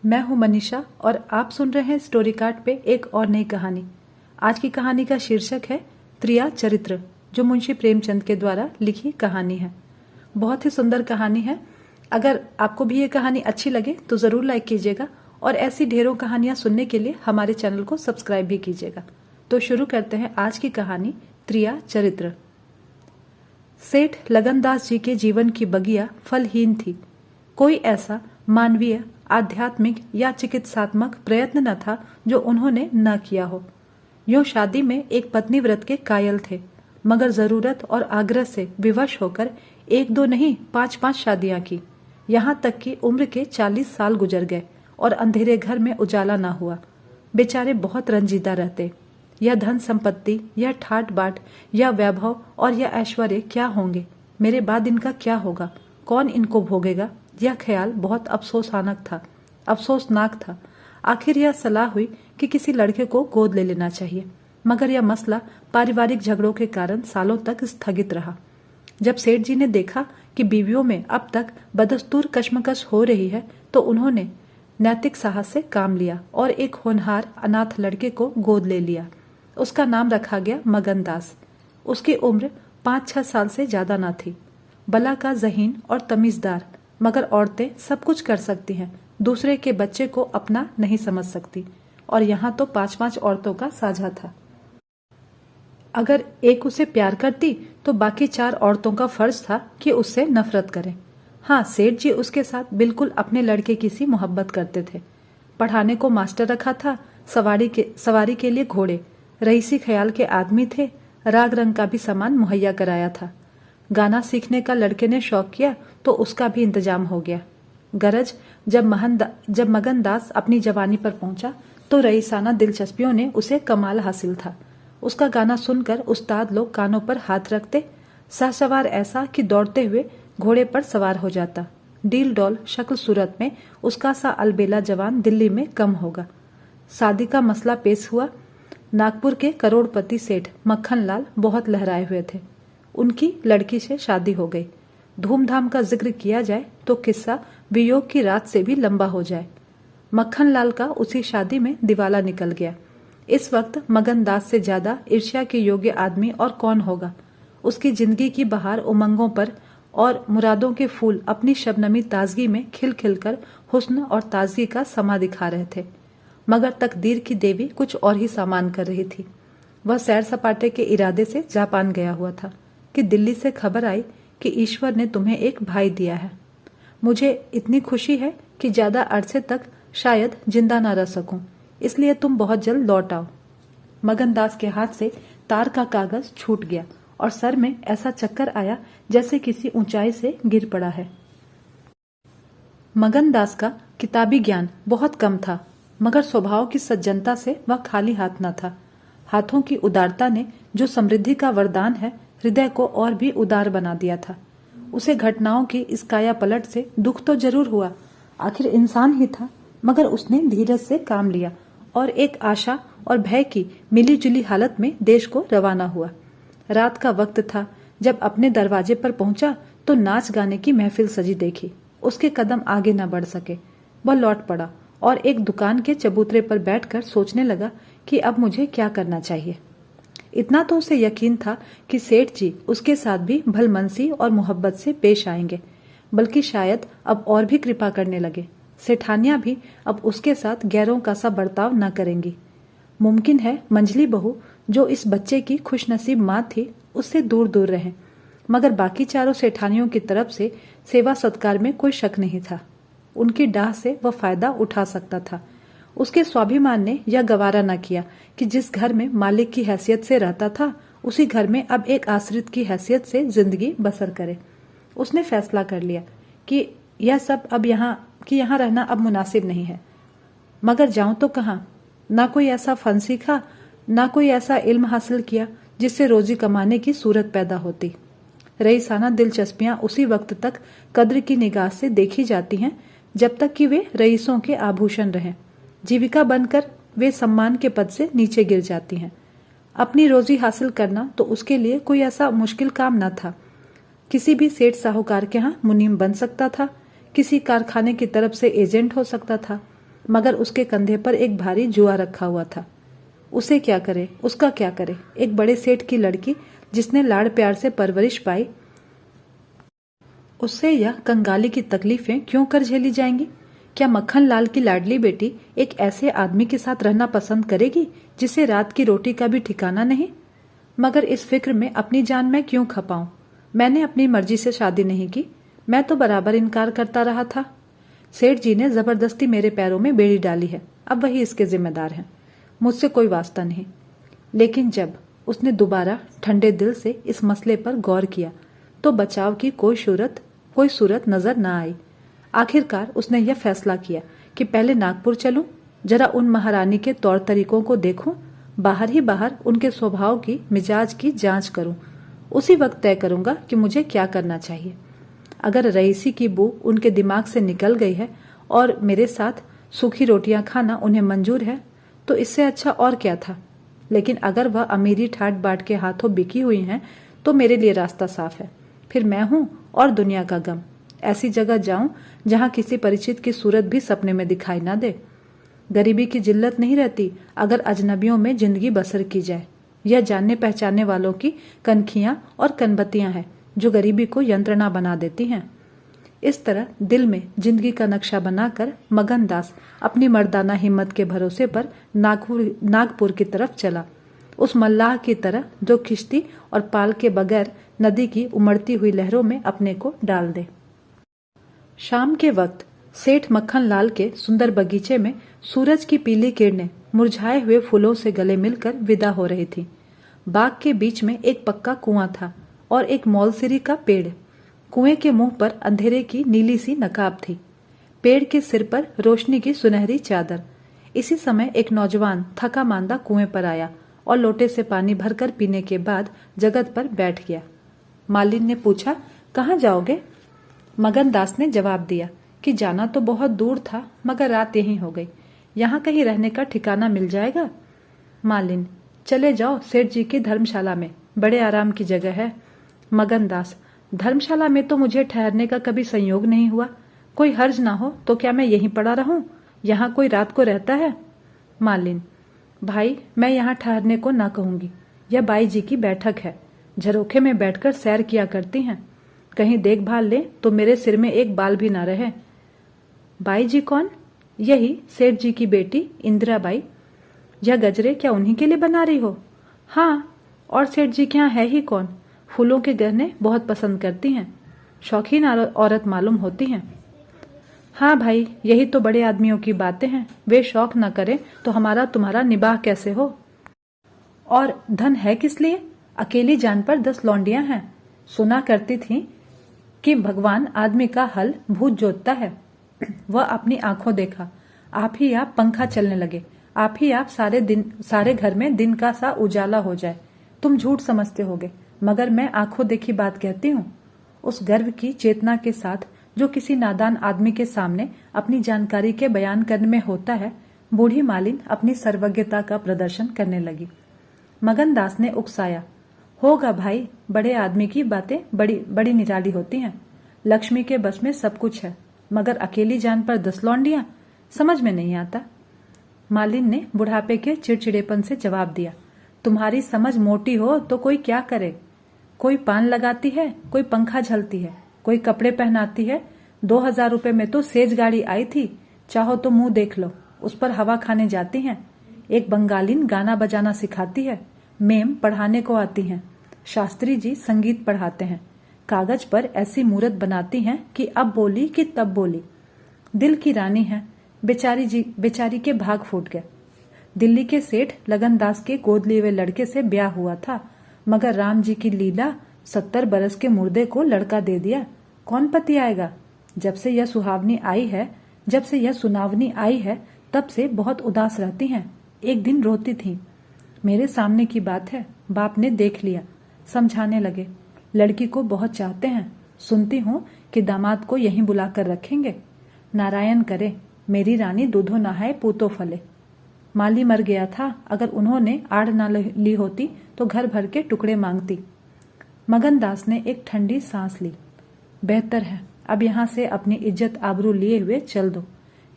मैं हूं मनीषा और आप सुन रहे हैं स्टोरी कार्ड पे एक और नई कहानी। आज की कहानी का शीर्षक है त्रिया चरित्र, जो मुंशी प्रेमचंद के द्वारा लिखी कहानी है। बहुत ही सुंदर कहानी है। अगर आपको भी ये कहानी अच्छी लगे तो ज़रूर लाइक कीजिएगा और ऐसी ढेरों कहानियां सुनने के लिए हमारे चैनल को सब्सक्राइब भी कीजिएगा। तो शुरू करते हैं आज की कहानी त्रिया चरित्र। सेठ लगनदास जी के जीवन की बगिया फलहीन थी। कोई ऐसा मानवीय, आध्यात्मिक या चिकित्सात्मक प्रयत्न न था जो उन्होंने न किया हो। यूं शादी में एक पत्नी व्रत के कायल थे, मगर जरूरत और आग्रह से विवश होकर एक दो नहीं 5-5 शादियां की। यहाँ तक कि उम्र के 40 साल गुजर गए और अंधेरे घर में उजाला ना हुआ। बेचारे बहुत रंजीदा रहते। यह धन संपत्ति, यह ठाट बाट, यह वैभव और यह ऐश्वर्य क्या होंगे, मेरे बाद इनका क्या होगा, कौन इनको भोगेगा, यह ख्याल बहुत अफसोसनाक था। आखिर यह सलाह हुई कि किसी लड़के को गोद ले लेना चाहिए, मगर यह मसला पारिवारिक झगड़ों के कारण सालों तक स्थगित रहा। जब सेठ जी ने देखा कि बीवियों में अब तक बदस्तूर कशमकश हो रही है, तो उन्होंने नैतिक साहस से काम लिया और एक होनहार अनाथ लड़के को गोद ले लिया। उसका नाम रखा गया मगनदास। उसकी उम्र 5-6 साल से ज्यादा न थी। बला का ज़हीन और तमीजदार, मगर औरतें सब कुछ कर सकती हैं, दूसरे के बच्चे को अपना नहीं समझ सकती। और यहाँ तो 5-5 औरतों का साझा था। अगर एक उसे प्यार करती तो बाकी 4 औरतों का फर्ज था कि उससे नफरत करें। हाँ, सेठ जी उसके साथ बिल्कुल अपने लड़के की सी मोहब्बत करते थे। पढ़ाने को मास्टर रखा था, सवारी के लिए घोड़े, रईसी ख्याल के आदमी थे, राग रंग का भी सामान मुहैया कराया था। गाना सीखने का लड़के ने शौक किया तो उसका भी इंतजाम हो गया। गरज जब मगनदास अपनी जवानी पर पहुंचा तो रईसाना दिलचस्पियों ने उसे कमाल हासिल था। उसका गाना सुनकर उस्ताद लोग कानों पर हाथ रखते, सहसवार ऐसा कि दौड़ते हुए घोड़े पर सवार हो जाता। डील डॉल शक्ल सूरत में उसका सा अलबेला जवान दिल्ली में कम होगा। शादी का मसला पेश हुआ। नागपुर के करोड़पति सेठ मक्खनलाल बहुत लहराए हुए थे। उनकी लड़की से शादी हो गई। धूमधाम का जिक्र किया जाए तो किस्सा वियोग की रात से भी लंबा हो जाए। मक्खनलाल का उसी शादी में दिवाला निकल गया। इस वक्त मगनदास से ज्यादा ईर्ष्या के योग्य आदमी और कौन होगा। उसकी जिंदगी की बहार उमंगों पर और मुरादों के फूल अपनी शबनमी ताजगी में खिल खिलकर हुस्न और ताजगी का समा दिखा रहे थे। मगर तकदीर की देवी कुछ और ही सामान कर रही थी। वह सैर सपाटे के इरादे से जापान गया हुआ था कि दिल्ली से खबर आई कि ईश्वर ने तुम्हें एक भाई दिया है। मुझे इतनी खुशी है कि ज्यादा अरसे तक शायद जिंदा न रह सकूं, इसलिए तुम बहुत जल्द लौट आओ। मगनदास के हाथ से तार का कागज छूट गया और सर में ऐसा चक्कर आया जैसे किसी ऊंचाई से गिर पड़ा है। मगनदास का किताबी ज्ञान बहुत कम था, मगर स्वभाव की सज्जनता से वह खाली हाथ न था। हाथों की उदारता ने, जो समृद्धि का वरदान है, हृदय को और भी उदार बना दिया था। उसे घटनाओं की इस काया पलट से दुख तो जरूर हुआ, आखिर इंसान ही था, मगर उसने धीरज से काम लिया और एक आशा और भय की मिली जुली हालत में देश को रवाना हुआ। रात का वक्त था। जब अपने दरवाजे पर पहुंचा तो नाच गाने की महफिल सजी देखी। उसके कदम आगे न बढ़ सके। वह लौट पड़ा और एक दुकान के चबूतरे पर बैठकर सोचने लगा कि अब मुझे क्या करना चाहिए। इतना तो उसे यकीन था कि सेठ जी उसके साथ भी भलमनसी और मोहब्बत से पेश आएंगे, बल्कि शायद अब और भी कृपा करने लगे। सेठानियां भी अब उसके साथ गैरों का सा बर्ताव न करेंगी। मुमकिन है मंझली बहू, जो इस बच्चे की खुशनसीब माँ थी, उससे दूर दूर रहे, मगर बाकी चारों सेठानियों की तरफ से सेवा सत्कार में कोई शक नहीं था। उनकी डाह से वह फायदा उठा सकता था। उसके स्वाभिमान ने यह गवारा न किया कि जिस घर में मालिक की हैसियत से रहता था, उसी घर में अब एक आश्रित की हैसियत से जिंदगी बसर करे। उसने फैसला कर लिया कि यहाँ रहना अब मुनासिब नहीं है। मगर जाऊं तो कहाँ? ना कोई ऐसा फन सीखा, ना कोई ऐसा इल्म हासिल किया जिससे रोजी कमाने की सूरत पैदा होती। रईसाना दिलचस्पियां उसी वक्त तक कद्र की निगाह से देखी जाती हैं जब तक कि वे रईसों के आभूषण रहें। जीविका बनकर वे सम्मान के पद से नीचे गिर जाती हैं। अपनी रोजी हासिल करना तो उसके लिए कोई ऐसा मुश्किल काम न था। किसी भी सेठ साहूकार के यहाँ मुनीम बन सकता था, किसी कारखाने की तरफ से एजेंट हो सकता था, मगर उसके कंधे पर एक भारी जुआ रखा हुआ था। उसे क्या करे, उसका क्या करे? एक बड़े सेठ की लड़की जिसने लाड़ प्यार से परवरिश पाई, उससे यह कंगाली की तकलीफें क्यों कर झेली जाएंगी? क्या मक्खन लाल की लाडली बेटी एक ऐसे आदमी के साथ रहना पसंद करेगी जिसे रात की रोटी का भी ठिकाना नहीं? मगर इस फिक्र में अपनी जान मैं क्यों खपाऊं? मैंने अपनी मर्जी से शादी नहीं की, मैं तो बराबर इनकार करता रहा था। सेठ जी ने जबरदस्ती मेरे पैरों में बेड़ी डाली है, अब वही इसके जिम्मेदार हैं, मुझसे कोई वास्ता नहीं। लेकिन जब उसने दोबारा ठंडे दिल से इस मसले पर गौर किया तो बचाव की कोई सूरत नजर न आई। आखिरकार उसने यह फैसला किया कि पहले नागपुर चलूं, जरा उन महारानी के तौर तरीकों को देखूं, बाहर ही बाहर उनके स्वभाव की मिजाज की जांच करूं। उसी वक्त तय करूंगा कि मुझे क्या करना चाहिए। अगर रईसी की बू उनके दिमाग से निकल गई है और मेरे साथ सूखी रोटियां खाना उन्हें मंजूर है तो इससे अच्छा और क्या था। लेकिन अगर वह अमीरी ठाट बाट के हाथों बिकी हुई हैं तो मेरे लिए रास्ता साफ है। फिर मैं हूं और दुनिया का गम। ऐसी जगह जाऊं जहां किसी परिचित की सूरत भी सपने में दिखाई ना दे। गरीबी की जिल्लत नहीं रहती अगर अजनबियों में जिंदगी बसर की जाए। यह जानने पहचानने वालों की कनखियां और कनबत्तियां हैं जो गरीबी को यंत्रणा बना देती हैं। इस तरह दिल में जिंदगी का नक्शा बनाकर मगन दास अपनी मर्दाना हिम्मत के भरोसे पर नागपुर की तरफ चला, उस मल्लाह की तरह जो किश्ती और पाल के बगैर नदी की उमड़ती हुई लहरों में अपने को डाल दे। शाम के वक्त सेठ मक्खन लाल के सुंदर बगीचे में सूरज की पीली किरणें मुरझाए हुए फूलों से गले मिलकर विदा हो रही थी। बाग के बीच में एक पक्का कुआं था और एक मौलसिरी का पेड़। कुएं के मुंह पर अंधेरे की नीली सी नकाब थी, पेड़ के सिर पर रोशनी की सुनहरी चादर। इसी समय एक नौजवान थका मांदा कुएं पर आया और लोटे से पानी भरकर पीने के बाद जगत पर बैठ गया। मालिन ने पूछा, कहाँ जाओगे? मगन दास ने जवाब दिया कि जाना तो बहुत दूर था मगर रात यहीं हो गई, यहाँ कहीं रहने का ठिकाना मिल जाएगा? मालिन, चले जाओ सेठ जी की धर्मशाला में, बड़े आराम की जगह है। मगन दास, धर्मशाला में तो मुझे ठहरने का कभी संयोग नहीं हुआ। कोई हर्ज ना हो तो क्या मैं यहीं पड़ा रहूं? यहाँ कोई रात को रहता है? मालिन, भाई मैं यहाँ ठहरने को ना कहूंगी, यह बाई जी की बैठक है, झरोखे में बैठकर सैर किया करती हैं। कहीं देखभाल ले तो मेरे सिर में एक बाल भी ना रहे। बाई जी कौन? यही सेठ जी की बेटी इंदिरा बाई। यह गजरे क्या उन्हीं के लिए बना रही हो? हाँ, और सेठ जी के यहाँ है ही कौन? फूलों के गहने बहुत पसंद करती हैं, शौकीन औरत मालूम होती हैं। हाँ भाई, यही तो बड़े आदमियों की बातें हैं, वे शौक न करें तो हमारा तुम्हारा निबाह कैसे हो? और धन है किस लिए? अकेली जान पर 10 लौंडियां हैं। सुना करती थी कि भगवान आदमी का हल भूत जोतता है। वह अपनी आंखों देखा, आप ही आप पंखा चलने लगे, आप ही आप सारे घर में दिन का सा उजाला हो जाए। तुम झूठ समझते होगे मगर मैं आंखों देखी बात कहती हूँ। उस गर्व की चेतना के साथ जो किसी नादान आदमी के सामने अपनी जानकारी के बयान करने में होता है, बूढ़ी मालिन अपनी सर्वज्ञता का प्रदर्शन करने लगी। मगन दास ने उकसाया, होगा भाई, बड़े आदमी की बातें बड़ी बड़ी निराली होती हैं। लक्ष्मी के बस में सब कुछ है मगर अकेली जान पर 10 लौंडियां, समझ में नहीं आता। मालिन ने बुढ़ापे के चिड़चिड़ेपन से जवाब दिया, तुम्हारी समझ मोटी हो तो कोई क्या करे? कोई पान लगाती है, कोई पंखा झलती है, कोई कपड़े पहनाती है। 2000 रुपए में तो सेज गाड़ी आई थी, चाहो तो मुंह देख लो, उस पर हवा खाने जाती हैं। एक बंगालिन गाना बजाना सिखाती है, मेम पढ़ाने को आती हैं, शास्त्री जी संगीत पढ़ाते हैं, कागज पर ऐसी मूरत बनाती हैं कि अब बोली कि तब बोली। दिल की रानी है, बेचारी के भाग फूट गए। दिल्ली के सेठ लगन दास के गोद लिए हुए लड़के से ब्याह हुआ था मगर राम जी की लीला 70 बरस के मुर्दे को लड़का दे दिया। कौन पति आएगा? जब से यह सुनावनी आई है तब से बहुत उदास रहती हैं। एक दिन रोती थी, मेरे सामने की बात है, बाप ने देख लिया, समझाने लगे, लड़की को बहुत चाहते हैं, सुनती हूँ कि दामाद को यहीं बुलाकर रखेंगे। नारायण करे मेरी रानी दूधो नहाए पूतो फले। माली मर गया था, अगर उन्होंने आड़ ना ली होती तो घर भर के टुकड़े मांगती। मगन दास ने एक ठंडी सांस ली। बेहतर है, अब यहाँ से अपनी इज्जत आबरू लिए हुए चल दो।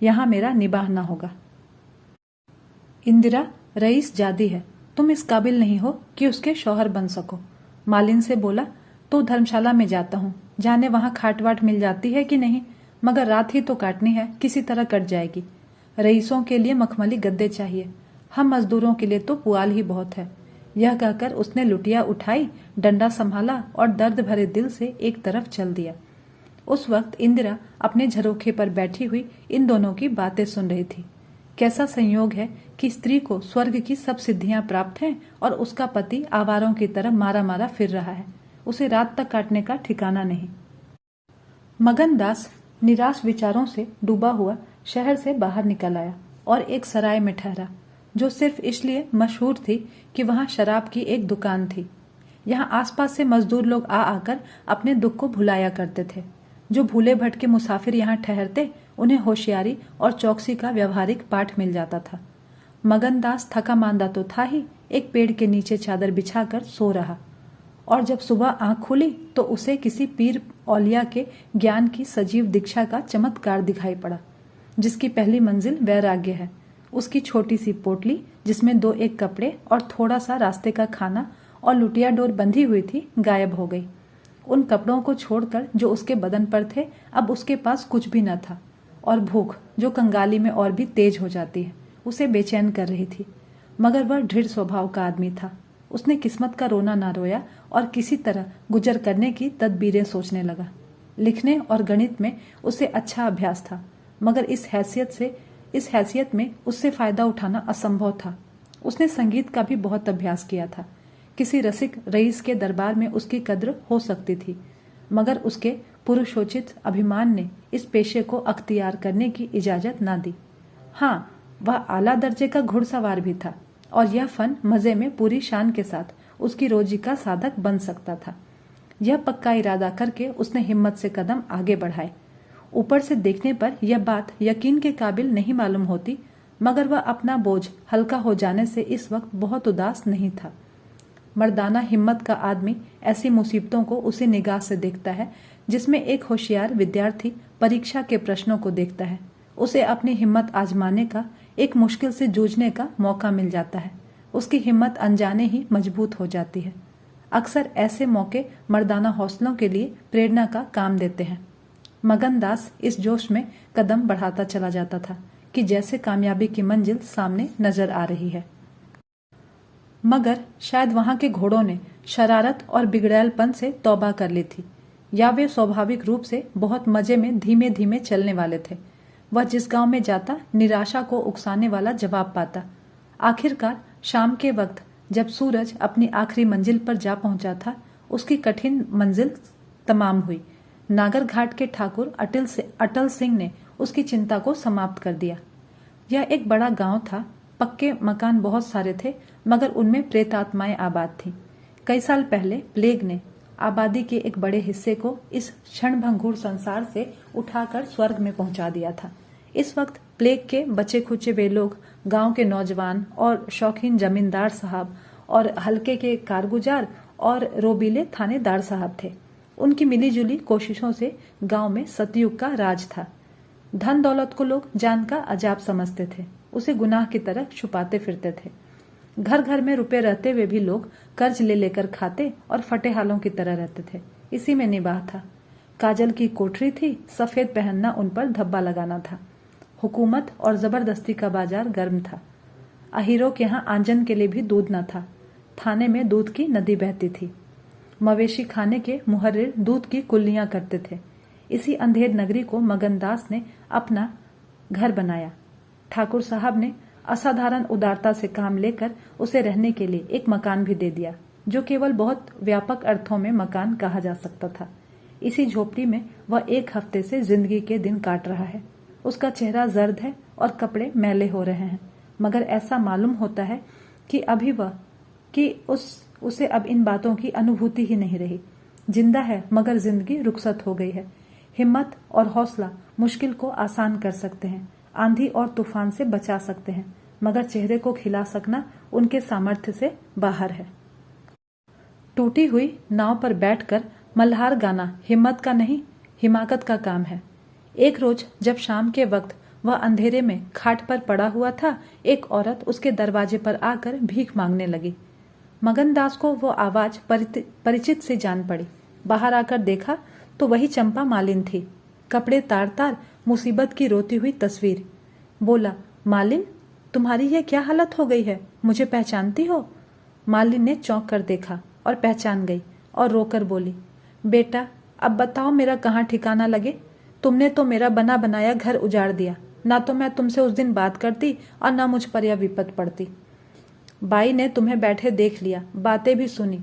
यहाँ मेरा निभाना होगा। इंदिरा, रईस जादी है, तुम इस काबिल नहीं हो कि उसके शौहर बन सको। मालिन से बोला, तो धर्मशाला में जाता हूँ, जाने वहां खाट वाट मिल जाती है कि नहीं, मगर रात ही तो काटनी है, किसी तरह कट जाएगी। रईसों के लिए मखमली गद्दे चाहिए, हम मजदूरों के लिए तो पुआल ही बहुत है। यह कहकर उसने लुटिया उठाई, डंडा संभाला और दर्द भरे दिल से एक तरफ चल दिया। उस वक्त इंदिरा अपने झरोखे पर बैठी हुई इन दोनों की बातें सुन रही थी। कैसा संयोग है कि स्त्री को स्वर्ग की सब सिद्धियां प्राप्त हैं और उसका पति आवारों की तरह मारा मारा फिर रहा है, उसे रात तक काटने का ठिकाना नहीं। मगन दास निराश विचारों से डूबा हुआ शहर से बाहर निकल आया और एक सराय में ठहरा, जो सिर्फ इसलिए मशहूर थी कि वहां शराब की एक दुकान थी। यहाँ आसपास से मजदूर लोग आ आकर अपने दुख को भुलाया करते थे। जो भूले भटके मुसाफिर यहाँ ठहरते, उन्हें होशियारी और चौकसी का व्यवहारिक पाठ मिल जाता था। मगन दास थका मांदा तो था ही, एक पेड़ के नीचे चादर बिछाकर सो रहा, और जब सुबह आंख खुली तो उसे किसी पीर औलिया के ज्ञान की सजीव दीक्षा का चमत्कार दिखाई पड़ा, जिसकी पहली मंजिल वैराग्य है। उसकी छोटी सी पोटली, जिसमें 2-1 कपड़े और थोड़ा सा रास्ते का खाना और लुटिया डोर बंधी हुई थी, गायब हो गई। उन कपड़ों को छोड़कर जो उसके बदन पर थे, अब उसके पास कुछ भी न था, और भूख, जो कंगाली में और भी तेज हो जाती है, उसे बेचैन कर रही थी। मगर वह दृढ़ स्वभाव का आदमी था। उसने किस्मत का रोना ना रोया और किसी तरह गुजर करने की तदबीरें सोचने लगा। लिखने और गणित में उसे अच्छा अभ्यास था, मगर इस हैसियत में उससे फायदा उठाना असंभव था। उसने संगीत का भी बहुत अभ्यास किया था। किसी रसिक रईस के दरबार में उसकी कद्र हो सकती थी, मगर उसके पुरुषोचित अभिमान ने इस पेशे को अख्तियार करने की इजाजत ना दी। हाँ, वह आला दर्जे का घुड़सवार भी था, और यह फन मजे में पूरी शान के साथ उसकी रोजी का साधक बन सकता था। यह पक्का इरादा करके उसने हिम्मत से कदम आगे बढ़ाए। ऊपर से देखने पर यह बात यकीन के काबिल नहीं मालूम होती, मगर वह अपना बोझ हल्का हो जाने से इस वक्त बहुत उदास नहीं था। मर्दाना हिम्मत का आदमी ऐसी मुसीबतों को उसी निगाह से देखता है जिसमें एक होशियार विद्यार्थी परीक्षा के प्रश्नों को देखता है। उसे अपनी हिम्मत आजमाने का, एक मुश्किल से जूझने का मौका मिल जाता है। उसकी हिम्मत अनजाने ही मजबूत हो जाती है। अक्सर ऐसे मौके मर्दाना हौसलों के लिए प्रेरणा का काम देते हैं। मगन दास इस जोश में कदम बढ़ाता चला जाता था कि जैसे कामयाबी की मंजिल सामने नजर आ रही है। मगर शायद वहां के घोड़ों ने शरारत और बिगड़ैलपन से तौबा कर ली थी, या वे स्वाभाविक रूप से बहुत मजे में धीमे धीमे चलने वाले थे। वह जिस गांव में जाता, निराशा को उकसाने वाला जवाब पाता। आखिरकार शाम के वक्त जब सूरज अपनी आखिरी मंजिल पर जा पहुंचा था, उसकी कठिन मंजिल तमाम हुई। नागर घाट के ठाकुर अटल सिंह ने उसकी चिंता को समाप्त कर दिया। यह एक बड़ा गांव था। पक्के मकान बहुत सारे थे, मगर उनमें प्रेतात्माएं आबाद थीं। कई साल पहले प्लेग ने आबादी के एक बड़े हिस्से को इस क्षणभंगुर संसार से उठाकर स्वर्ग में पहुंचा दिया था। इस वक्त प्लेग के बचे खुचे वे लोग गांव के नौजवान और शौकीन जमींदार साहब और हल्के के कारगुजार और रोबीले थानेदार साहब थे। उनकी मिलीजुली कोशिशों से गांव में सतयुग का राज था। धन दौलत को लोग जान का अजाब समझते थे, उसे गुनाह की तरह छुपाते फिरते थे। घर घर में रुपए रहते हुए भी लोग कर्ज ले लेकर खाते और फटे हालों की तरह रहते थे। इसी में निबाह था। काजल की कोठरी थी, सफेद पहनना उन पर धब्बा लगाना था। हुकूमत और जबरदस्ती का बाजार गर्म था। अहीरों के यहाँ आंजन के लिए भी दूध न था। थाने में दूध की नदी बहती थी। मवेशी खाने के मुहर्रिर दूध की कुल्लियां करते थे। इसी अंधेर नगरी को मगनदास ने अपना घर बनाया। ठाकुर साहब ने असाधारण उदारता से काम लेकर उसे रहने के लिए एक मकान भी दे दिया, जो केवल बहुत व्यापक अर्थों में मकान कहा जा सकता था। इसी झोपड़ी में वह 1 हफ्ते से जिंदगी के दिन काट रहा है। उसका चेहरा जर्द है और कपड़े मैले हो रहे हैं, मगर ऐसा मालूम होता है कि उसे अब इन बातों की अनुभूति ही नहीं रही। जिंदा है, मगर जिंदगी रुखसत हो गई है। हिम्मत और हौसला मुश्किल को आसान कर सकते हैं, आंधी और तूफान से बचा सकते हैं, मगर चेहरे को खिला सकना उनके सामर्थ्य से बाहर है। टूटी हुई नाव पर बैठकर मल्हार गाना हिम्मत का नहीं, हिमाकत का काम है। एक रोज जब शाम के वक्त वह अंधेरे में खाट पर पड़ा हुआ था। एक औरत उसके दरवाजे पर आकर भीख मांगने लगी। मगनदास को वो आवाज परिचित से जान पड़ी। बाहर आकर देखा तो वही चंपा मालिन थी, कपड़े तार तार, मुसीबत की रोती हुई तस्वीर। बोला, मालिन, तुम्हारी यह क्या हालत हो गई है? मुझे पहचानती हो? मालिन ने चौंक कर देखा और पहचान गई और रोकर बोली, बेटा, अब बताओ मेरा कहाँ ठिकाना लगे? तुमने तो मेरा बना बनाया घर उजाड़ दिया। ना तो मैं तुमसे उस दिन बात करती और ना मुझ पर यह विपत पड़ती। बाई ने तुम्हें बैठे देख लिया, बातें भी सुनी।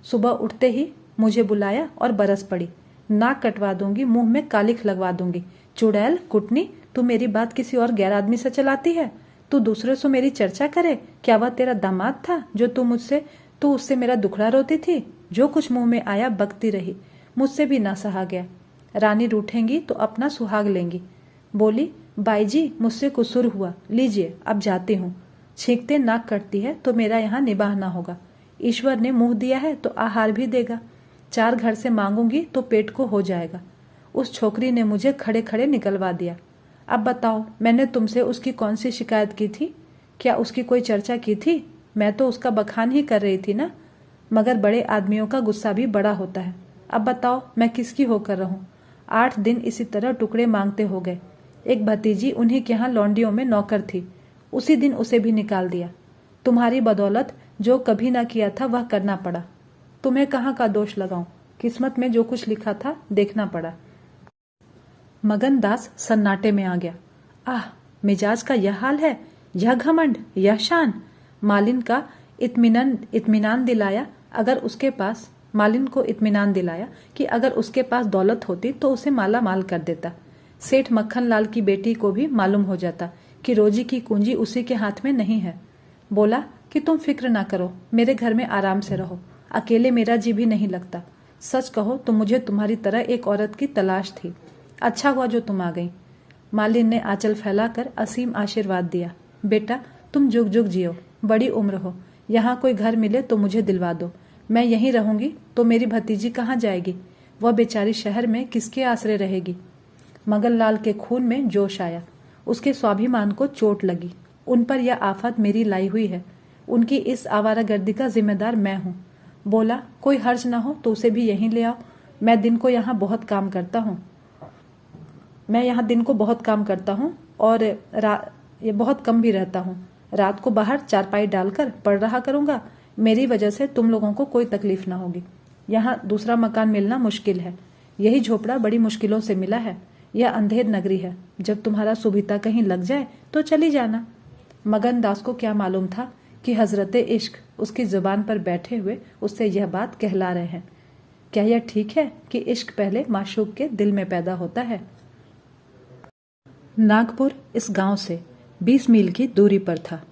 सुबह उठते ही मुझे बुलाया और बरस पड़ी। नाक कटवा दूंगी, मुंह में कालिख लगवा दूंगी। चुड़ैल, कुटनी, तू मेरी बात किसी और गैर आदमी से चलाती है? तू दूसरे से मेरी चर्चा करे? क्या वह तेरा दामाद था जो तू उससे मेरा दुखड़ा रोती थी? जो कुछ मुंह में आया बकती रही, मुझसे भी ना सहा गया। रानी रूठेंगी तो अपना सुहाग लेंगी। बोली, बाई जी, मुझसे कुसुर हुआ, लीजिए अब जाती हूँ। छींकते नाक कटती है तो मेरा यहाँ निबाह ना होगा। ईश्वर ने मुंह दिया है तो आहार भी देगा। 4 घर से मांगूंगी तो पेट को हो जाएगा। उस छोकरी ने मुझे खड़े खड़े निकलवा दिया। अब बताओ, मैंने तुमसे उसकी कौन सी शिकायत की थी? क्या उसकी कोई चर्चा की थी? मैं तो उसका बखान ही कर रही थी ना। मगर बड़े आदमियों का गुस्सा भी बड़ा होता है। अब बताओ मैं किसकी होकर रहूं? 8 दिन इसी तरह टुकड़े मांगते हो गए। एक भतीजी उन्हीं के यहाँ लौंडियों में नौकर थी, उसी दिन उसे भी निकाल दिया। तुम्हारी बदौलत जो कभी ना किया था वह करना पड़ा। तुम्हें कहाँ का दोष लगाऊं? किस्मत में जो कुछ लिखा था देखना पड़ा। मगनदास सन्नाटे में आ गया। आह, मिजाज का यह हाल है, यह घमंड, यह शान। मालिन का इत्मीनान दिलाया मालिन को इत्मीनान दिलाया कि अगर उसके पास दौलत होती तो उसे माला माल कर देता। सेठ मक्खन लाल की बेटी को भी मालूम हो जाता कि रोजी की कुंजी उसी के हाथ में नहीं है। बोला कि तुम फिक्र ना करो, मेरे घर में आराम से रहो। अकेले मेरा जी भी नहीं लगता। सच कहो तो मुझे तुम्हारी तरह एक औरत की तलाश थी। अच्छा हुआ जो तुम आ गई। मालिन ने आंचल फैलाकर असीम आशीर्वाद दिया। बेटा, तुम जुग जुग जियो, बड़ी उम्र हो। यहाँ कोई घर मिले तो मुझे दिलवा दो। मैं यहीं रहूंगी तो मेरी भतीजी कहाँ जाएगी? वह बेचारी शहर में किसके आसरे रहेगी? मगन लाल के खून में जोश आया। उसके स्वाभिमान को चोट लगी। उन पर यह आफत मेरी लाई हुई है। उनकी इस आवारागर्दी का जिम्मेदार मैं हूँ। बोला, कोई हर्ज ना हो तो उसे भी यहीं ले आओ। मैं दिन को यहाँ बहुत काम करता हूँ और ये बहुत कम भी रहता हूँ। रात को बाहर चारपाई डालकर पढ़ रहा करूंगा। मेरी वजह से तुम लोगों को कोई तकलीफ ना होगी। यहाँ दूसरा मकान मिलना मुश्किल है। यही झोपड़ा बड़ी मुश्किलों से मिला है। यह अंधेर नगरी है। जब तुम्हारा सुविधा कहीं लग जाए तो चली जाना। मगन दास को क्या मालूम था कि हजरते इश्क उसकी जुबान पर बैठे हुए उससे यह बात कहला रहे हैं। क्या यह ठीक है कि इश्क पहले माशूक के दिल में पैदा होता है? नागपुर इस गांव से 20 मील की दूरी पर था।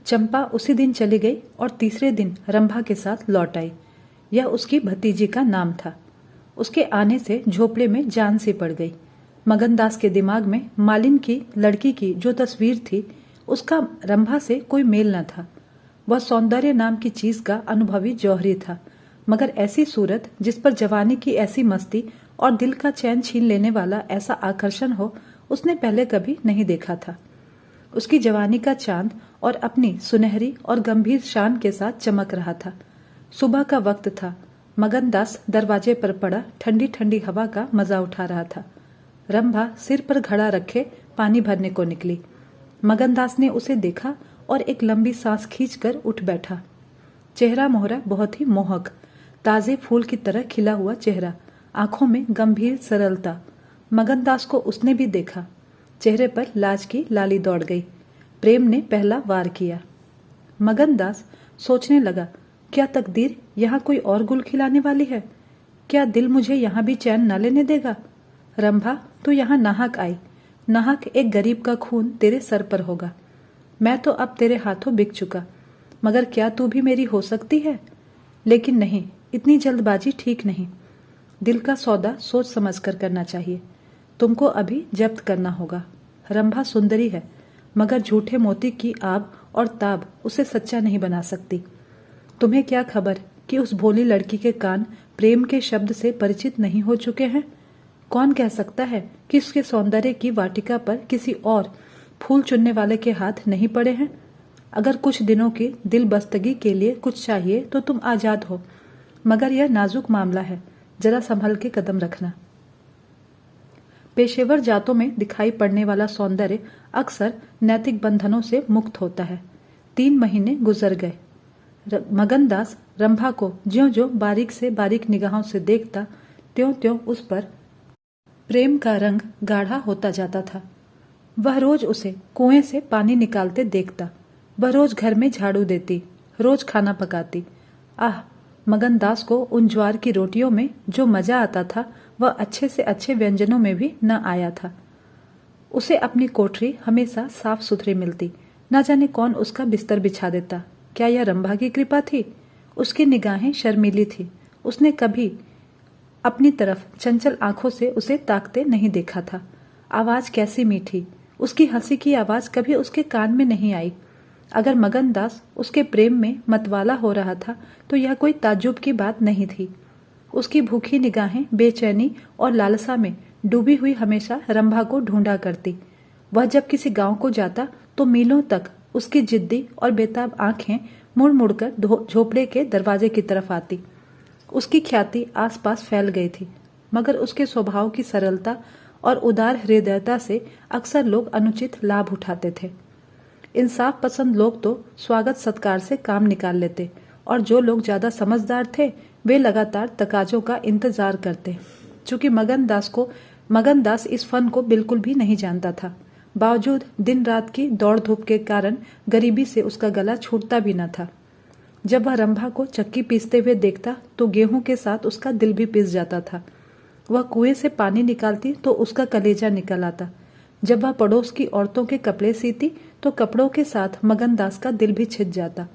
चंपा उसी दिन चली गई और तीसरे दिन रंभा के साथ लौट आई। यह उसकी भतीजी का नाम था। उसके आने से झोपड़े में जान सी पड़ गई। मगनदास के दिमाग में मालिन की लड़की की जो तस्वीर थी उसका रंभा से कोई मेल न था। वह सौंदर्य नाम की चीज का अनुभवी जौहरी था, मगर ऐसी सूरत जिस पर जवानी की ऐसी मस्ती और दिल का चैन छीन लेने वाला ऐसा आकर्षण हो, उसने पहले कभी नहीं देखा था। उसकी जवानी का चांद और अपनी सुनहरी और गंभीर शान के साथ चमक रहा था। सुबह का वक्त था। मगनदास दरवाजे पर पड़ा ठंडी ठंडी हवा का मजा उठा रहा था। रंभा सिर पर घड़ा रखे पानी भरने को निकली। मगनदास ने उसे देखा और एक लंबी सांस खींचकर उठ बैठा। चेहरा मोहरा बहुत ही मोहक, ताजे फूल की तरह खिला हुआ चेहरा, आंखों में गंभीर सरलता। मगनदास को उसने भी देखा। चेहरे पर लाज की लाली दौड़ गई। प्रेम ने पहला वार किया। मगनदास सोचने लगा, क्या तकदीर यहाँ कोई और गुल खिलाने वाली है? क्या दिल मुझे यहाँ भी चैन न लेने देगा? रंभा, तू यहाँ नाहक आई। नाहक एक गरीब का खून तेरे सर पर होगा। मैं तो अब तेरे हाथों बिक चुका, मगर क्या तू भी मेरी हो सकती है? लेकिन नहीं, इतनी जल्दबाजी ठीक नहीं। दिल का सौदा सोच समझ कर करना चाहिए। तुमको अभी जब्त करना होगा। रंभा सुंदरी है, मगर झूठे मोती की आब और ताब उसे सच्चा नहीं बना सकती। तुम्हें क्या खबर कि उस भोली लड़की के कान प्रेम के शब्द से परिचित नहीं हो चुके हैं? कौन कह सकता है कि उसके सौंदर्य की वाटिका पर किसी और फूल चुनने वाले के हाथ नहीं पड़े हैं? अगर कुछ दिनों की दिल बस्तगी के लिए कुछ चाहिए तो तुम आजाद हो, मगर यह नाजुक मामला है, जरा संभल के कदम रखना। पेशेवर जातों में दिखाई पड़ने वाला सौंदर्य अक्सर नैतिक बंधनों से मुक्त होता है। 3 महीने गुजर गए। मगनदास रंभा को ज्यों-ज्यों बारीक से बारीक निगाहों से देखता, त्यों-त्यों उस पर प्रेम का रंग गाढ़ा होता जाता था। वह रोज उसे कुएं से पानी निकालते देखता, वह रोज घर में झाड़ू देती, रोज खाना पकाती। आह, मगनदास को उन ज्वार की रोटियों में जो मजा आता था वह अच्छे से अच्छे व्यंजनों में भी न आया था। उसे अपनी कोठरी हमेशा साफ सुथरी मिलती, न जाने कौन उसका बिस्तर बिछा देता। क्या यह रंभा की कृपा थी? उसकी निगाहें शर्मीली थी। उसने कभी अपनी तरफ चंचल आंखों से उसे ताकते नहीं देखा था। आवाज कैसी मीठी, उसकी हंसी की आवाज कभी उसके कान में नहीं आई। अगर मगनदास उसके प्रेम में मतवाला हो रहा था तो यह कोई ताज्जुब की बात नहीं थी। उसकी भूखी निगाहें बेचैनी और लालसा में डूबी हुई हमेशा रंभा को ढूंढा करती। वह जब किसी गांव को जाता तो मीलों तक उसकी जिद्दी और बेताब आंखें मुड़ मुड़कर झोपड़े के दरवाजे की तरफ आती। उसकी ख्याति आसपास फैल गई थी, मगर उसके स्वभाव की सरलता और उदार हृदयता से अक्सर लोग अनुचित लाभ उठाते थे। इंसाफ पसंद लोग तो स्वागत सत्कार से काम निकाल लेते, और जो लोग ज्यादा समझदार थे वे लगातार तकाजों का इंतजार करते। चूंकि मगनदास इस फन को बिल्कुल भी नहीं जानता था, बावजूद दिन रात की दौड़ धूप के कारण गरीबी से उसका गला छूटता भी न था। जब वह रंभा को चक्की पीसते हुए देखता तो गेहूं के साथ उसका दिल भी पिस जाता था। वह कुएं से पानी निकालती तो उसका कलेजा निकल आता। जब वह पड़ोस की औरतों के कपड़े सीती तो कपड़ों के साथ मगनदास का दिल भी छिद जाता।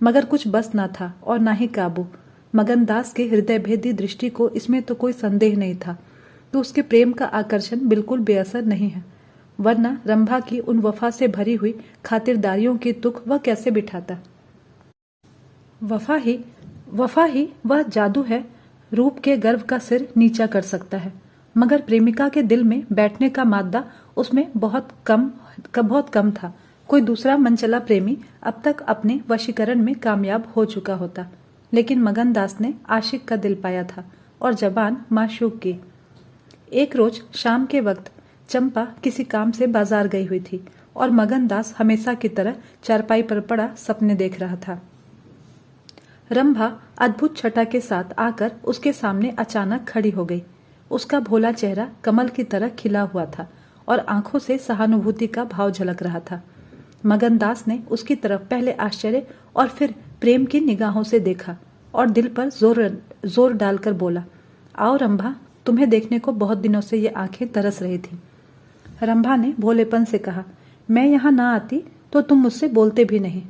मगर कुछ बस न था और न ही काबू। मगनदास के हृदय भेदी दृष्टि को इसमें तो कोई संदेह नहीं था कि उसके प्रेम का आकर्षण बिल्कुल बेअसर नहीं है, वरना रंभा की उन वफा से भरी हुई खातिरदारियों की तुक वह कैसे बिठाता। वफा ही वह जादू है, रूप के गर्व का सिर नीचा कर सकता है। मगर प्रेमिका के दिल में बैठने का मादा उसमें बहुत कम था। कोई दूसरा मनचला प्रेमी अब तक अपने वशीकरण में कामयाब हो चुका होता, लेकिन मगनदास ने आशिक का दिल पाया था और जबान माशूक की। एक रोज शाम के वक्त चंपा किसी काम से बाजार गई हुई थी और मगनदास हमेशा की तरह चारपाई पर पड़ा सपने देख रहा था। रंभा अद्भुत छटा के साथ आकर उसके सामने अचानक खड़ी हो गई। उसका भोला चेहरा कमल की तरह खिला हुआ था और आंखों से सहानुभूति का भाव झलक रहा था। मगनदास ने उसकी तरफ पहले आश्चर्य और फिर प्रेम की निगाहों से देखा और दिल पर जोर डालकर बोला, आओ रंभा, तुम्हें देखने को बहुत दिनों से ये आंखें तरस रही थी। रंभा ने भोलेपन से कहा, मैं यहाँ ना आती तो तुम मुझसे बोलते भी नहीं।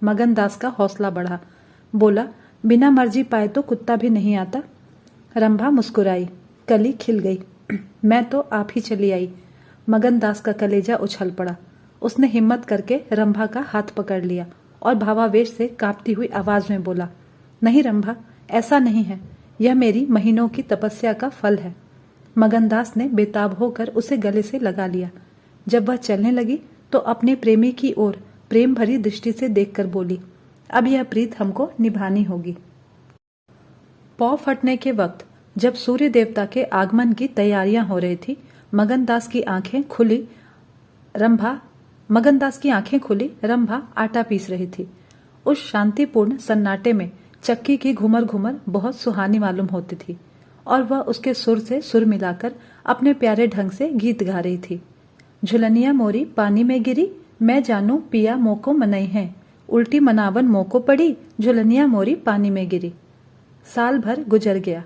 मगनदास का हौसला बढ़ा, बोला, बिना मर्जी पाए तो कुत्ता भी नहीं आता। रंभा मुस्कुराई, कली खिल गई, मैं तो आप ही चली आई। मगनदास का कलेजा उछल पड़ा। उसने हिम्मत करके रंभा का हाथ पकड़ लिया और भावावेश से कांपती हुई आवाज में बोला, नहीं रंभा, ऐसा नहीं है, यह मेरी महीनों की तपस्या का फल है। मगनदास ने बेताब होकर उसे गले से लगा लिया। जब वह चलने लगी तो अपने प्रेमी की ओर प्रेम भरी दृष्टि से देखकर बोली, अब यह प्रीत हमको निभानी होगी। पौ फटने के वक्त जब सूर्य देवता के आगमन की तैयारियां हो रही थी, मगनदास की आंखें खुली, रंभा आटा पीस रही थी। उस शांतिपूर्ण सन्नाटे में चक्की की घुमर घुमर बहुत सुहानी मालूम होती थी और वह उसके सुर से सुर मिलाकर अपने प्यारे ढंग से गीत गा रही थी। झुलनिया मोरी पानी में गिरी, मैं जानू पिया मोको मनई है, उल्टी मनावन मोको पड़ी, झुलनिया मोरी पानी में गिरी। साल भर गुजर गया।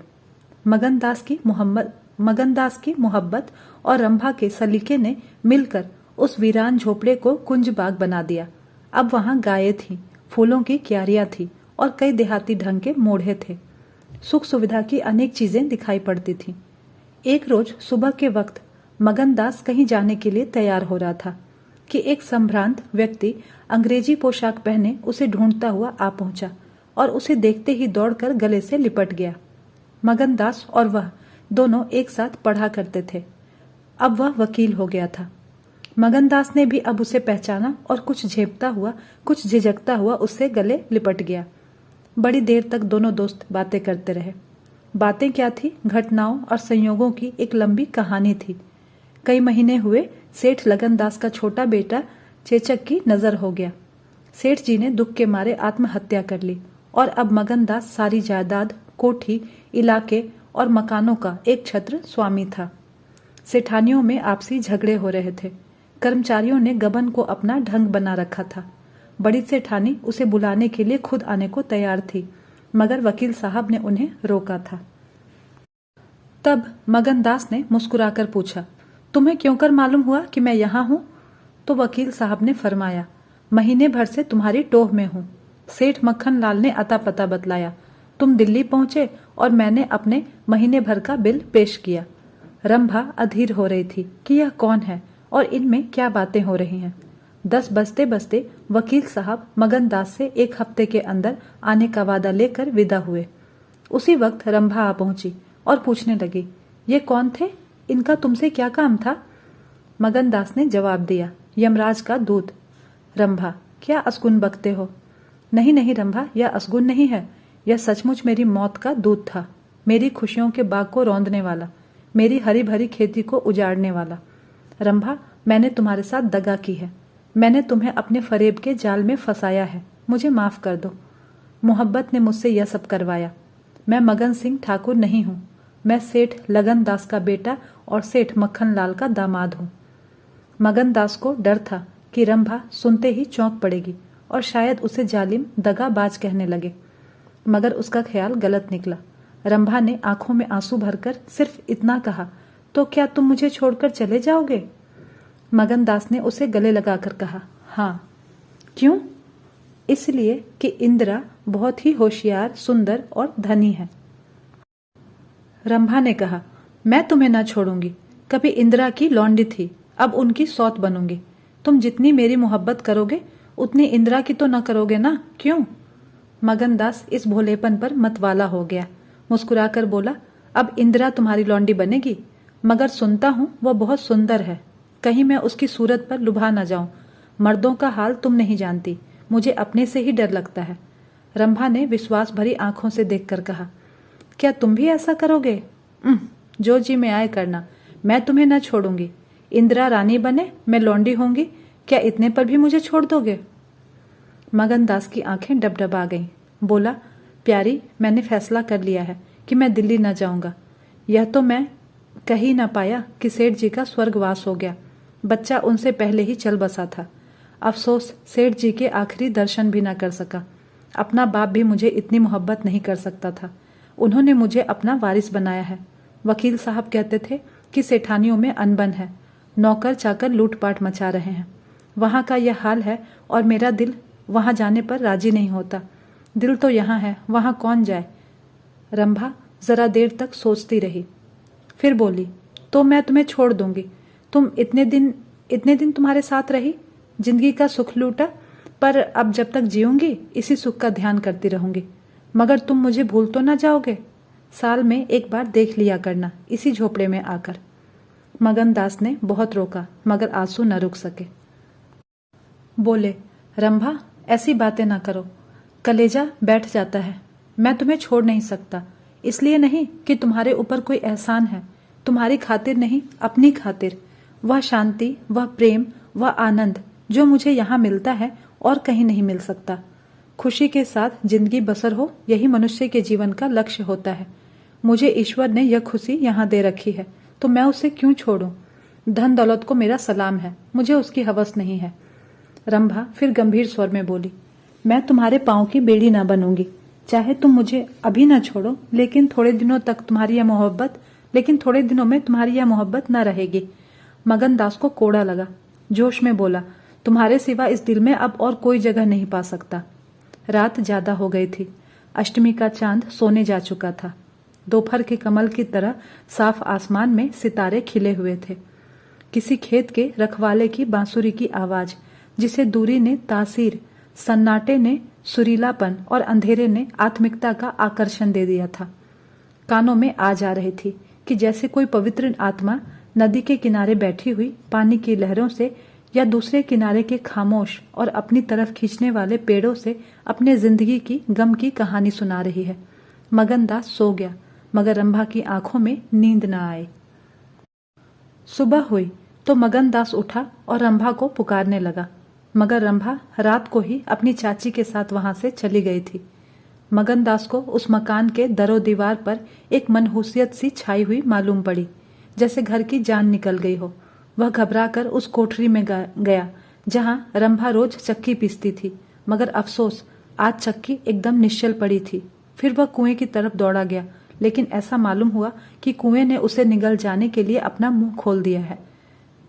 मगनदास की मोहब्बत और रंभा के सलीके ने मिलकर उस वीरान झोपड़े को कुंज बाग बना दिया। अब वहां गायें थीं, फूलों की क्यारियां थी और कई देहाती ढंग के मोढ़े थे। सुख सुविधा की अनेक चीजें दिखाई पड़ती थीं। एक रोज सुबह के वक्त मगनदास कहीं जाने के लिए तैयार हो रहा था कि एक संभ्रांत व्यक्ति अंग्रेजी पोशाक पहने उसे ढूंढता हुआ आ पहुंचा और उसे देखते ही दौड़कर गले से लिपट गया। मगनदास और वह दोनों एक साथ पढ़ा करते थे। अब वह वकील हो गया था। मगनदास ने भी अब उसे पहचाना और कुछ झेपता हुआ, कुछ झिझकता हुआ उससे गले लिपट गया। बड़ी देर तक दोनों दोस्त बातें करते रहे। बातें क्या थी, घटनाओं और संयोगों की एक लंबी कहानी थी। कई महीने हुए सेठ लगनदास का छोटा बेटा चेचक की नजर हो गया। सेठ जी ने दुख के मारे आत्महत्या कर ली और अब मगनदास सारी जायदाद, कोठी, इलाके और मकानों का एक छत्र स्वामी था। सेठानियों में आपसी झगड़े हो रहे थे। कर्मचारियों ने गबन को अपना ढंग बना रखा था। बड़ी सेठानी उसे बुलाने के लिए खुद आने को तैयार थी, मगर वकील साहब ने उन्हें रोका था। तब मगनदास ने मुस्कुराकर पूछा, तुम्हें क्यों कर मालूम हुआ कि मैं यहाँ हूँ? तो वकील साहब ने फरमाया, महीने भर से तुम्हारी टोह में हूँ। सेठ मक्खन लाल ने अता पता बतलाया। तुम दिल्ली पहुंचे और मैंने अपने महीने भर का बिल पेश किया। रंभा अधीर हो रही थी कि यह कौन है और इनमें क्या बातें हो रही हैं। 10 बजते बजते वकील साहब मगनदास से 1 हफ्ते के अंदर आने का वादा लेकर विदा हुए। उसी वक्त रंभा आ पहुंची और पूछने लगी, ये कौन थे? इनका तुमसे क्या काम था? मगनदास ने जवाब दिया, यमराज का दूत। रंभा, क्या असगुन बकते हो? नहीं नहीं रंभा, यह असगुन नहीं है। यह सचमुच मेरी मौत का दूत था। मेरी खुशियों के बाग को रौंदने वाला, मेरी हरी भरी खेती को उजाड़ने वाला। रंभा, मैंने तुम्हारे साथ दगा की है। मैंने तुम्हें अपने फरेब के जाल में फंसाया है। मुझे माफ कर दो। मोहब्बत ने मुझसे यह सब करवाया। मैं मगन सिंह ठाकुर नहीं हूँ। मैं सेठ लगनदास का बेटा और सेठ मक्खनलाल का दामाद हूँ। मगनदास को डर था कि रंभा सुनते ही चौंक पड़ेगी और शायद उसे जालिम दगाबाज कहने लगे, मगर उसका ख्याल गलत निकला। रंभा ने आंखों में आंसू भरकर सिर्फ इतना कहा, तो क्या तुम मुझे छोड़कर चले जाओगे? मगनदास ने उसे गले लगाकर कहा, हाँ। क्यों? इसलिए कि इंदिरा बहुत ही होशियार, सुंदर और धनी है। रंभा ने कहा, मैं तुम्हें ना छोड़ूंगी। कभी इंदिरा की लौंडी थी, अब उनकी सौत बनूंगी। तुम जितनी मेरी मोहब्बत करोगे उतनी इंदिरा की तो न करोगे ना, क्यों? मगनदास इस भोलेपन पर मतवाला हो गया। मुस्कुराकर बोला, अब इंदिरा तुम्हारी लौंडी बनेगी, मगर सुनता हूं वह बहुत सुंदर है। कहीं मैं उसकी सूरत पर लुभा न जाऊं। मर्दों का हाल तुम नहीं जानती, मुझे अपने से ही डर लगता है। रंभा ने विश्वास भरी आंखों से देखकर कहा, क्या तुम भी ऐसा करोगे? जो जी में आए करना, मैं तुम्हें न छोड़ूंगी। इंदिरा रानी बने, मैं लौंडी होंगी, क्या इतने पर भी मुझे छोड़ दोगे? मगनदास की आंखें डबडबा गईं। बोला, प्यारी, मैंने फैसला कर लिया है कि मैं दिल्ली न जाऊंगा। यह तो मैं कह ही न पाया कि सेठ जी का स्वर्गवास हो गया। बच्चा उनसे पहले ही चल बसा था। अफसोस सेठ जी के आखिरी दर्शन भी न कर सका। अपना बाप भी मुझे इतनी मोहब्बत नहीं कर सकता था। उन्होंने मुझे अपना वारिस बनाया है। वकील साहब कहते थे कि सेठानियों में अनबन है, नौकर चाकर लूटपाट मचा रहे हैं। वहां का यह हाल है और मेरा दिल वहां जाने पर राजी नहीं होता। दिल तो यहाँ है, वहां कौन जाए? रंभा जरा देर तक सोचती रही, फिर बोली, तो मैं तुम्हें छोड़ दूंगी। तुम इतने दिन तुम्हारे साथ रही, जिंदगी का सुख लूटा, पर अब जब तक जीऊंगी इसी सुख का ध्यान करती रहूंगी। मगर तुम मुझे भूल तो ना जाओगे? साल में एक बार देख लिया करना, इसी झोपड़े में आकर। मगनदास ने बहुत रोका, मगर आंसू न रुक सके। बोले, रंभा, ऐसी बातें ना करो, कलेजा बैठ जाता है। मैं तुम्हें छोड़ नहीं सकता, इसलिए नहीं कि तुम्हारे ऊपर कोई एहसान है, तुम्हारी खातिर नहीं, अपनी खातिर। वह शांति, वह प्रेम, वह आनंद जो मुझे यहाँ मिलता है और कहीं नहीं मिल सकता। खुशी के साथ जिंदगी बसर हो, यही मनुष्य के जीवन का लक्ष्य होता है। मुझे ईश्वर ने यह खुशी यहाँ दे रखी है, तो मैं उसे क्यों छोड़ूं? धन दौलत को मेरा सलाम है, मुझे उसकी हवस नहीं है। रंभा फिर गंभीर स्वर में बोली, मैं तुम्हारे पांव की बेड़ी ना बनूंगी। चाहे तुम मुझे अभी ना छोड़ो, लेकिन थोड़े दिनों में तुम्हारी यह मोहब्बत न रहेगी। मगनदास को कोड़ा लगा, जोश में बोला, तुम्हारे सिवा इस दिल में अब और कोई जगह नहीं पा सकता। रात ज्यादा हो गई थी। अष्टमी का चांद सोने जा चुका था। दोपहर के कमल की तरह साफ आसमान में सितारे खिले हुए थे। किसी खेत के रखवाले की बांसुरी की आवाज, जिसे दूरी ने तासीर, सन्नाटे ने सुरीलापन और अंधेरे ने आत्मिकता का आकर्षण दे दिया था, कानों में आ जा रही थी कि जैसे कोई पवित्र आत्मा नदी के किनारे बैठी हुई पानी की लहरों से या दूसरे किनारे के खामोश और अपनी तरफ खींचने वाले पेड़ों से अपने जिंदगी की गम की कहानी सुना रही है। मगनदास सो गया, मगर रंभा की आंखों में नींद न आई। सुबह हुई तो मगनदास उठा और रंभा को पुकारने लगा, मगर रंभा रात को ही अपनी चाची के साथ वहां से चली गई थी। मगनदास को उस मकान के दरो दीवार पर एक मनहूसियत सी छाई हुई मालूम पड़ी, जैसे घर की जान निकल गई हो। वह घबराकर उस कोठरी में गया जहां रंभा रोज चक्की पीसती थी, मगर अफसोस आज चक्की एकदम निश्चल पड़ी थी। फिर वह कुएं की तरफ दौड़ा गया, लेकिन ऐसा मालूम हुआ कि कुएं ने उसे निगल जाने के लिए अपना मुंह खोल दिया है।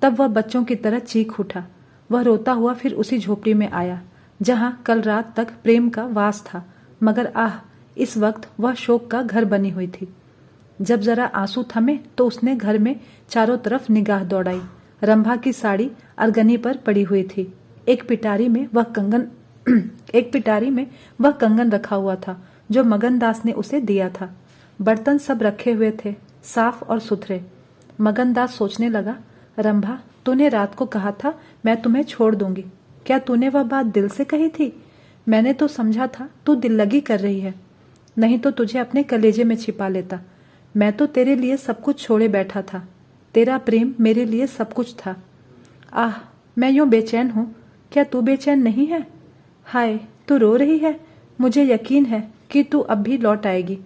तब वह बच्चों की तरह चीख उठा। वह रोता हुआ फिर उसी झोपड़ी में आया जहां कल रात तक प्रेम का वास था, मगर इस वक्त वह शोक का घर बनी हुई थी। जब जरा आंसू थमे तो उसने घर में चारों तरफ निगाह दौड़ाई। रंभा की साड़ी अरगनी पर पड़ी हुई थी। एक पिटारी में वह कंगन रखा हुआ था जो मगनदास ने उसे दिया था। बर्तन सब रखे हुए थे, साफ और सुथरे। मगनदास सोचने लगा, रंभा, तूने रात को कहा था मैं तुम्हें छोड़ दूंगी। क्या तूने वह बात दिल से कही थी? मैंने तो समझा था तू दिल लगी कर रही है, नहीं तो तुझे अपने कलेजे में छिपा लेता। मैं तो तेरे लिए सब कुछ छोड़े बैठा था। तेरा प्रेम मेरे लिए सब कुछ था। मैं यूं बेचैन हूं, क्या तू बेचैन नहीं है? हाय, तू रो रही है। मुझे यकीन है कि तू अब भी लौट आएगी।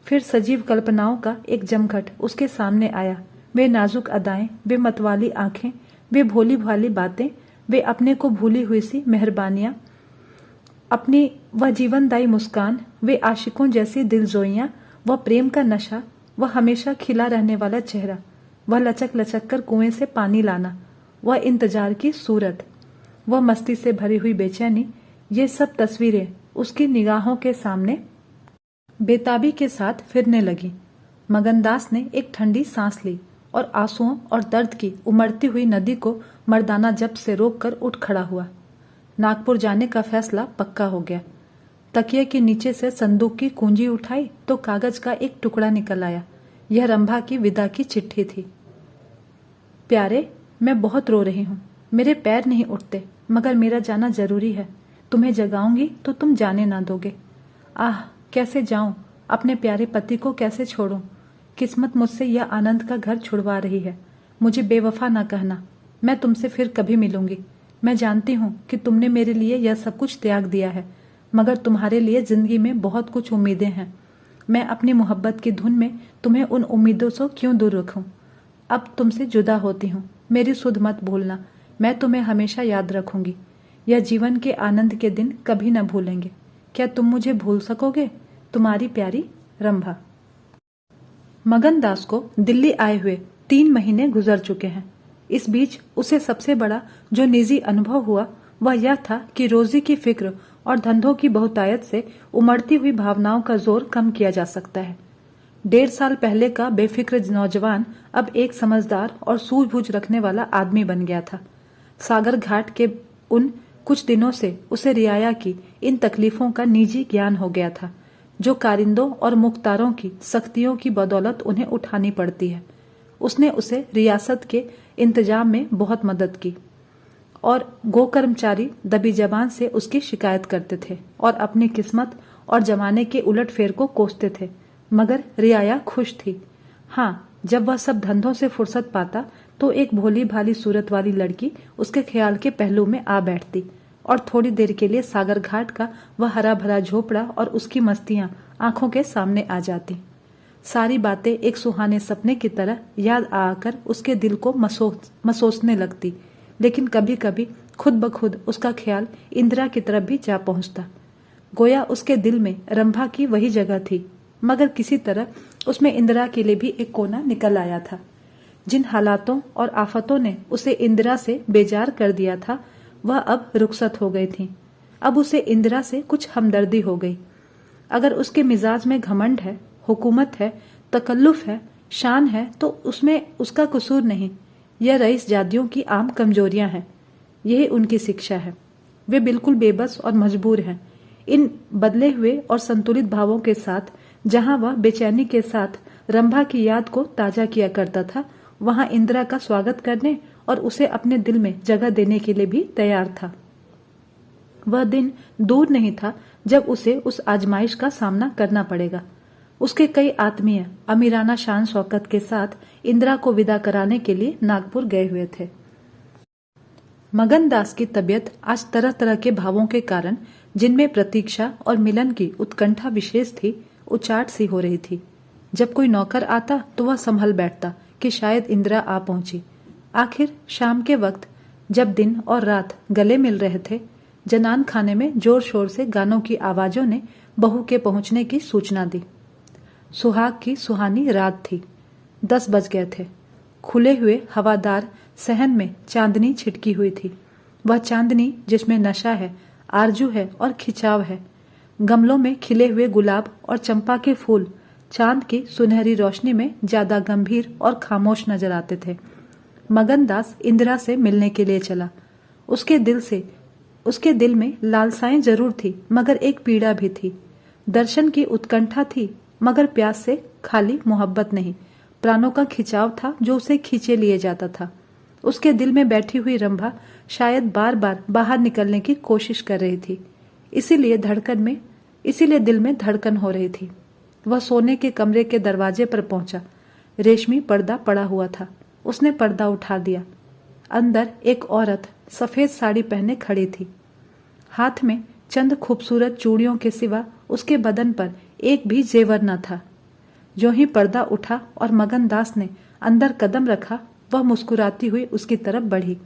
फिर सजीव कल्पनाओं का एक जमघट उसके सामने आया। वे नाजुक अदाएं, वे मतवाली आंखें, वे भोली भाली बातें, वे अपने को भूली हुई सी मेहरबानियां, अपनी वह जीवनदायी मुस्कान, वे आशिकों जैसी दिलजोइयां, वह प्रेम का नशा, वह हमेशा खिला रहने वाला चेहरा, वह लचक लचक कर कुएं से पानी लाना, वह इंतजार की सूरत, वह मस्ती से भरी हुई बेचैनी, ये सब तस्वीरें उसकी निगाहों के सामने बेताबी के साथ फिरने लगी। मगनदास ने एक ठंडी सांस ली और आंसुओं और दर्द की उमड़ती हुई नदी को मर्दाना जब से रोककर उठ खड़ा हुआ। नागपुर जाने का फैसला पक्का हो गया। तकिए के नीचे से संदूक की कुंजी उठाई तो कागज का एक टुकड़ा निकल आया। यह रंभा की विदा की चिट्ठी थी। प्यारे, मैं बहुत रो रही हूँ। मेरे पैर नहीं उठते, मगर मेरा जाना जरूरी है। तुम्हें जगाऊंगी तो तुम जाने ना दोगे। कैसे जाऊं? अपने प्यारे पति को कैसे छोड़ूं? किस्मत मुझसे यह आनंद का घर छुड़वा रही है। मुझे बेवफा ना कहना। मैं तुमसे फिर कभी मिलूंगी। मैं जानती हूँ कि तुमने मेरे लिए यह सब कुछ त्याग दिया है, मगर तुम्हारे लिए जिंदगी में बहुत कुछ उम्मीदें हैं। मैं अपनी मोहब्बत की धुन में तुम्हें उन उम्मीदों से क्यों दूर रखूं? अब तुमसे जुदा होती हूँ। मेरी सुध मत भूलना। मैं तुम्हें हमेशा याद रखूंगी। यह जीवन के आनंद के दिन कभी न भूलेंगे। क्या तुम मुझे भूल सकोगे? तुम्हारी प्यारी रंभा। मगनदास को दिल्ली आए हुए 3 महीने गुजर चुके हैं। इस बीच उसे सबसे बड़ा जो निजी अनुभव हुआ वह यह था कि रोजी की फिक्र और धंधों की बहुतायत से उमड़ती हुई भावनाओं का जोर कम किया जा सकता है। 1.5 साल पहले का बेफिक्र नौजवान अब एक समझदार और सूझबूझ रखने वाला आदमी बन गया था। सागर घाट के उन कुछ दिनों से उसे रियाया की इन तकलीफों का निजी ज्ञान हो गया था, जो कारिंदों और मुख्तारों की सख्तियों की बदौलत उन्हें उठानी पड़ती है। उसने उसे रियासत के इंतजाम में बहुत मदद की और गो कर्मचारी दबी जबान से उसकी शिकायत करते थे और अपनी किस्मत और जमाने के उलट फेर को कोसते थे, मगर रियाया खुश थी। जब वह सब धंधों से फुर्सत पाता तो एक भोली भाली सूरत वाली लड़की उसके ख्याल के पहलू में आ बैठती और थोड़ी देर के लिए सागर घाट का वह हरा भरा झोपड़ा और उसकी मस्तियां आंखों के सामने आ जाती। सारी बातें एक सुहाने सपने की तरह याद आकर उसके दिल को मसोसने लगती, लेकिन कभी कभी खुद ब खुद उसका ख्याल इंदिरा की तरफ भी जा पहुंचता। गोया उसके दिल में रंभा की वही जगह थी, मगर किसी तरह उसमें इंदिरा के लिए भी एक कोना निकल आया था। जिन हालातों और आफतों ने उसे इंदिरा से बेजार कर दिया था वह अब रुखसत हो गई थी। अब उसे इंदिरा से कुछ हमदर्दी हो गई। अगर उसके मिजाज में घमंड है, हुकूमत है, तकल्लुफ है, शान है, तो उसमें उसका कसूर नहीं। यह रईस जादियों की आम कमजोरियां हैं। यही उनकी शिक्षा है। वे बिल्कुल बेबस और मजबूर हैं। इन बदले हुए और संतुलित भावों के साथ जहां वह बेचैनी के साथ रंभा की याद को ताजा किया करता था, वहां इंदिरा का स्वागत करने और उसे अपने दिल में जगह देने के लिए भी तैयार था। वह दिन दूर नहीं था जब उसे उस आजमाइश का सामना करना पड़ेगा। उसके कई आत्मीय अमीराना शान शौकत के साथ इंदिरा को विदा कराने के लिए नागपुर गए हुए थे। मगन दास की तबीयत आज तरह तरह के भावों के कारण, जिनमें प्रतीक्षा और मिलन की उत्कंठा विशेष थी, उचाट सी हो रही थी। जब कोई नौकर आता तो वह संभल बैठता कि शायद इंदिरा आ पहुंची। आखिर शाम के वक्त जब दिन और रात गले मिल रहे थे, जनान खाने में जोर शोर से गानों की आवाजों ने बहू के पहुंचने की सूचना दी। सुहाग की सुहानी रात थी। 10 बज गए थे। खुले हुए हवादार सहन में चांदनी छिटकी हुई थी। वह चांदनी जिसमें नशा है, आरजू है और खिंचाव है। गमलों में खिले हुए गुलाब और चंपा के फूल चांद की सुनहरी रोशनी में ज्यादा गंभीर और खामोश नजर आते थे। मगन दास इंदिरा से मिलने के लिए चला। उसके दिल में लालसाएं जरूर थी, मगर एक पीड़ा भी थी। दर्शन की उत्कंठा थी, मगर प्यास से खाली मोहब्बत नहीं, प्राणों का खिंचाव था जो उसे खींचे लिए जाता था। उसके दिल में बैठी हुई रंभा शायद बार बार बाहर निकलने की कोशिश कर रही थी, इसीलिए दिल में धड़कन हो रही थी। वह सोने के कमरे के दरवाजे पर पहुंचा। रेशमी पर्दा पड़ा हुआ था। उसने पर्दा उठा दिया। अंदर एक औरत सफेद साड़ी पहने खड़ी थी। हाथ में चंद खूबसूरत चूड़ियों के सिवा उसके बदन पर एक भी जेवर न था। जो ही पर्दा उठा और मगन दास ने अंदर कदम रखा, वह मुस्कुराती हुई उसकी तरफ बढ़ी।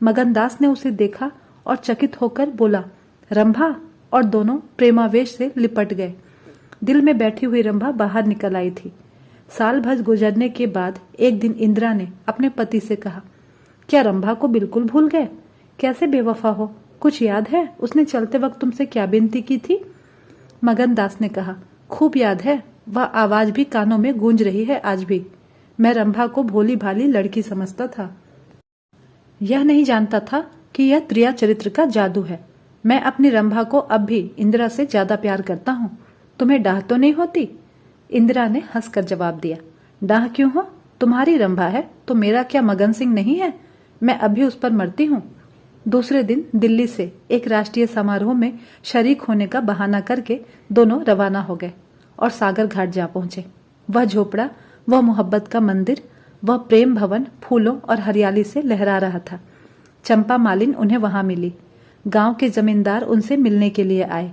मगन दास ने उसे देखा और चकित होकर बोला, रंभा, और दोनों प्रेमावेश से लिपट गए। दिल में बैठी हुई रंभा बाहर निकल आई थी। साल भर गुजरने के बाद एक दिन इंदिरा ने अपने पति से कहा, क्या रंभा को बिल्कुल भूल गए? कैसे बेवफा हो? कुछ याद है उसने चलते वक्त तुमसे क्या विनती की थी? मगन दास ने कहा, खूब याद है। वह आवाज भी कानों में गूंज रही है आज भी। मैं रंभा को भोली भाली लड़की समझता था। यह नहीं जानता था कि यह त्रिया चरित्र का जादू है। मैं अपनी रंभा को अब भी इंदिरा से ज्यादा प्यार करता हूँ। तुम्हें डाह तो नहीं होती? इंदिरा ने हंसकर जवाब दिया, डाह क्यों हो? तुम्हारी रंभा है तो मेरा क्या मगन सिंह नहीं है? मैं अभी उस पर मरती हूँ। दूसरे दिन दिल्ली से एक राष्ट्रीय समारोह में शरीक होने का बहाना करके दोनों रवाना हो गए और सागर घाट जा पहुंचे। वह झोपड़ा, वह मोहब्बत का मंदिर, वह प्रेम भवन फूलों और हरियाली से लहरा रहा था। चंपा मालिन उन्हें वहां मिली। गांव के जमींदार उनसे मिलने के लिए आए।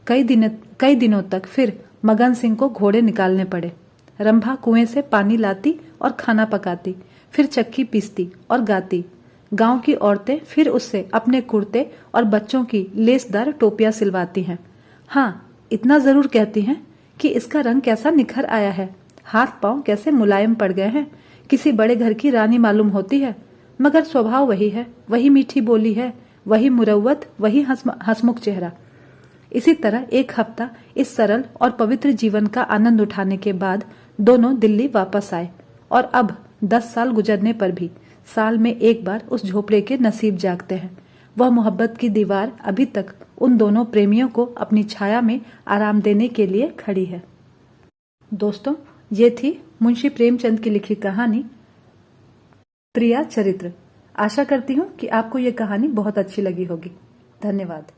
कई दिनों तक फिर मगन सिंह को घोड़े निकालने पड़े। रंभा कुएं से पानी लाती और खाना पकाती, फिर चक्की पीसती और गाती। गांव की औरतें फिर उससे अपने कुर्ते और बच्चों की लेसदार टोपियां सिलवाती हैं। हाँ, इतना जरूर कहती हैं कि इसका रंग कैसा निखर आया है, हाथ पांव कैसे मुलायम पड़ गए हैं। किसी बड़े घर की रानी मालूम होती है, मगर स्वभाव वही है, वही मीठी बोली है, वही मुरव्वत, वही हंसमुख चेहरा। इसी तरह एक हफ्ता इस सरल और पवित्र जीवन का आनंद उठाने के बाद दोनों दिल्ली वापस आए और अब 10 साल गुजरने पर भी साल में एक बार उस झोपड़े के नसीब जागते हैं। वह मोहब्बत की दीवार अभी तक उन दोनों प्रेमियों को अपनी छाया में आराम देने के लिए खड़ी है। दोस्तों, ये थी मुंशी प्रेमचंद की लिखी कहानी त्रिया चरित्र। आशा करती हूँ कि आपको ये कहानी बहुत अच्छी लगी होगी। धन्यवाद।